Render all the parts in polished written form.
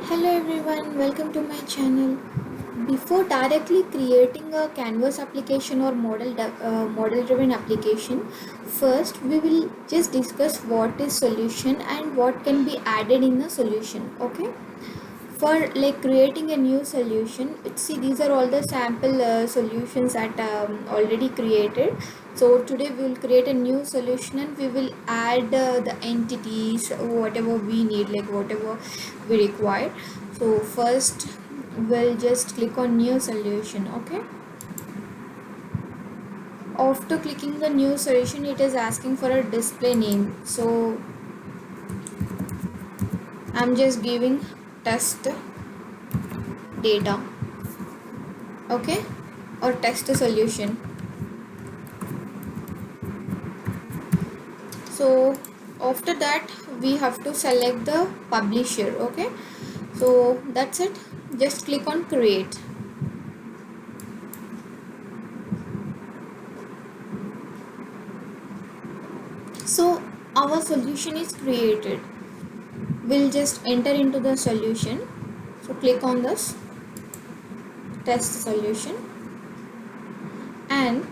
Hello everyone, welcome to my channel. Before directly creating a canvas application or model driven application, first we will just discuss what is solution and what can be added in the solution. Okay, for like creating a new solution, see, these are all the sample solutions that already created. So today we will create a new solution and we will add the entities whatever we need, like whatever we require. So first we'll just click on new solution. Okay, after clicking the new solution, it is asking for a display name, so I'm just giving test data. Okay, or text solution. So after that we have to select the publisher. Okay, so that's it, just click on create. So our solution is created. We'll just enter into the solution. So click on this test solution, and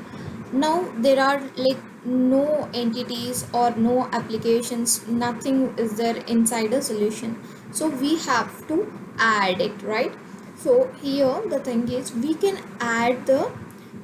now there are like no entities or no applications, nothing is there inside the solution, so we have to add it, right? So here the thing is, we can add the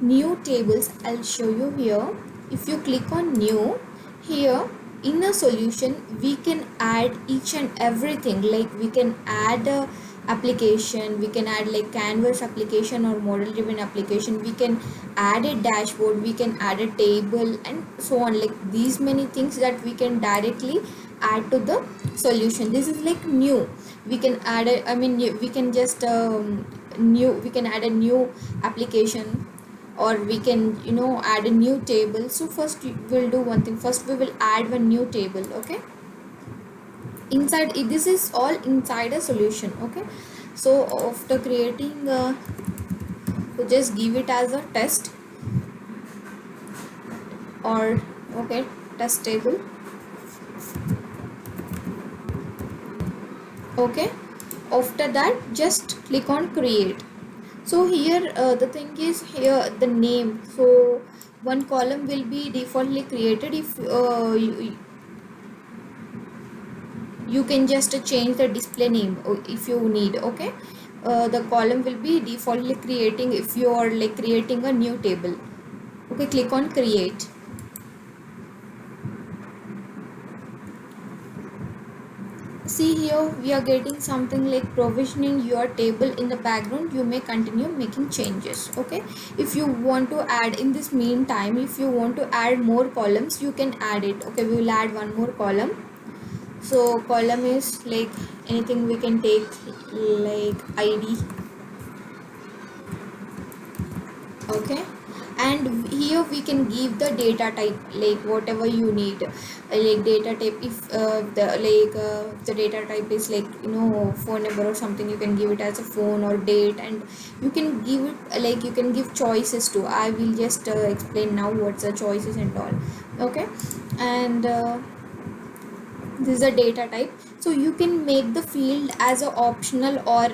new tables. I'll show you here. If you click on new, here in a solution we can add each and everything, like we can add a application, we can add like canvas application or model driven application, we can add a dashboard, we can add a table, and so on, like these many things that we can directly add to the solution. This is like new. We can add a, we can just new, we can add a new application, or we can add a new table. So first we'll do one thing, first we will add one new table. Okay, inside this is all inside a solution. Okay, so after creating so just give it as a test, or okay, test table. Okay, after that just click on create. So here the thing is, here the name, so one column will be defaultly created. If you can just change the display name if you need. Okay, the column will be defaultly creating if you are like creating a new table. Okay, click on create. See, here we are getting something like provisioning your table in the background, you may continue making changes. Okay, if you want to add in this meantime, if you want to add more columns, you can add it. Okay, we will add one more column. So column is like anything we can take, like id. Okay, and here we can give the data type, like whatever you need, like data type. If the data type is like phone number or something, you can give it as a phone, or date, and you can give it like you can give choices too. I will just explain now what's the choices and all. Okay, and this is a data type. So you can make the field as a optional, or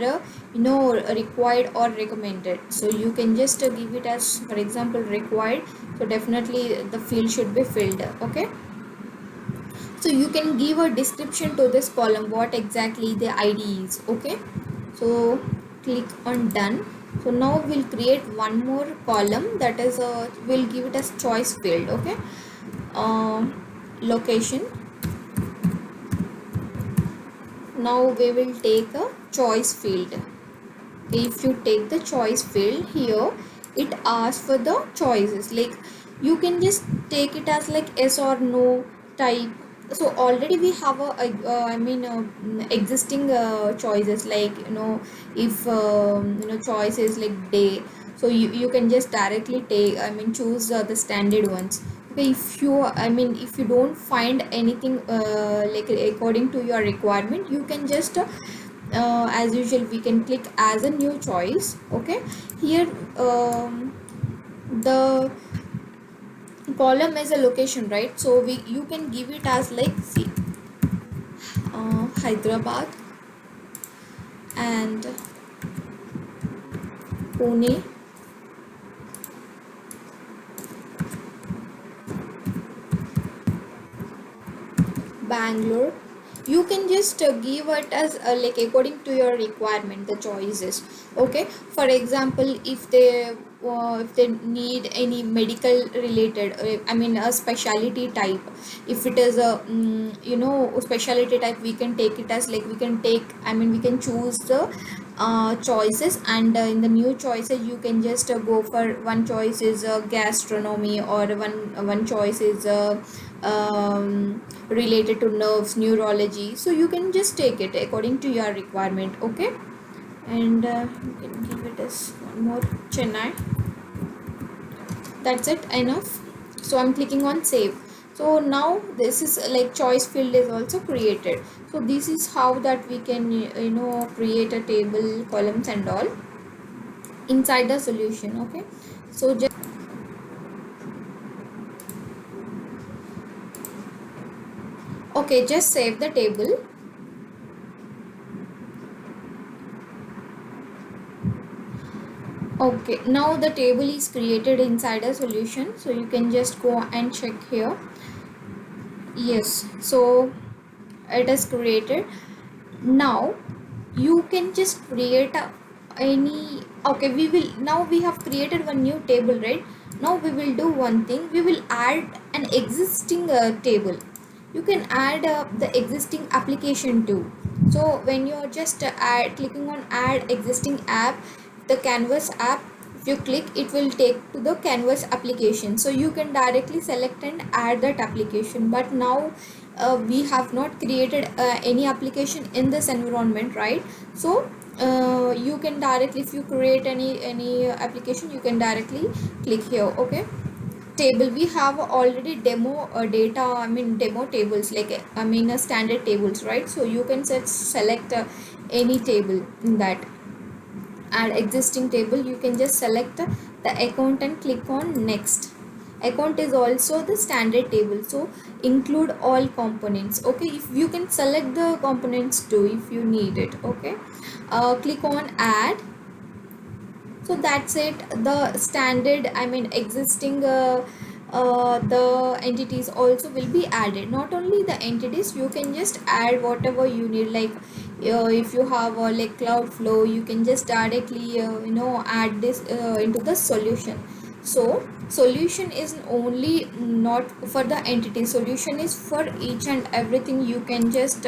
required or recommended. So you can just give it as, for example, required. So definitely the field should be filled. Okay, so you can give a description to this column, what exactly the id is. Okay, so click on done. So now we'll create one more column, that is we'll give it as choice field. Okay, location. Now we will take a choice field. If you take the choice field, here it asks for the choices, like you can just take it as like yes or no type. So already we have a existing choices, like if choice is like day, so you can just directly take, choose the standard ones. Okay, if you don't find anything like according to your requirement, you can just as usual we can click as a new choice. Okay, here the column is a location, right? So you can give it as like, see, Hyderabad. and Pune, Bangalore. You can just give it as like according to your requirement the choices. Okay, for example, if they need any medical related, I mean a specialty type, if it is a specialty type, we can take it as like we can take, I mean we can choose the choices, and in the new choices you can just go for one choice is gastronomy, or one choice is related to nerves, neurology. So you can just take it according to your requirement. Okay, and you can give it as one more, Chennai. That's it, enough. So I'm clicking on save. So now this is like choice field is also created. So this is how that we can create a table, columns and all inside the solution. Okay, so just okay, just save the table. Okay, now the table is created inside a solution, so you can just go and check here. Yes, so it is created. Now you can just create any. Okay, we will now, we have created one new table, right? Now we will do one thing, we will add an existing table. You can add the existing application too. So when you're just clicking on add existing app, the Canvas app, if you click, it will take to the Canvas application, so you can directly select and add that application. But now we have not created any application in this environment, right? So you can directly, if you create any application, you can directly click here. Okay, table, we have already demo data, I mean demo tables, like I mean standard tables, right? So you can select any table in that. Add existing table, you can just select the account and click on next. Account is also the standard table, so include all components. Okay, if you can select the components too if you need it. Okay, click on add. So that's it, the standard, I mean existing the entities also will be added. Not only the entities, you can just add whatever you need, like if you have like Cloudflow, you can just directly add this into the solution. So solution is only not for the entity, solution is for each and everything. You can just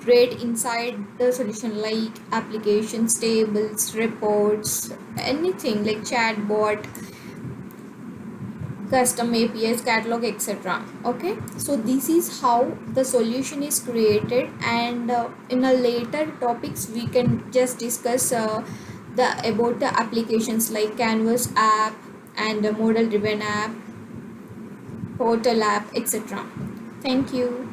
create inside the solution, like applications, tables, reports, anything like chatbot, custom APIs, catalog, etc. Okay, so this is how the solution is created, and in a later topics we can just discuss the about the applications like Canvas app and model driven app, portal app, etc. Thank you.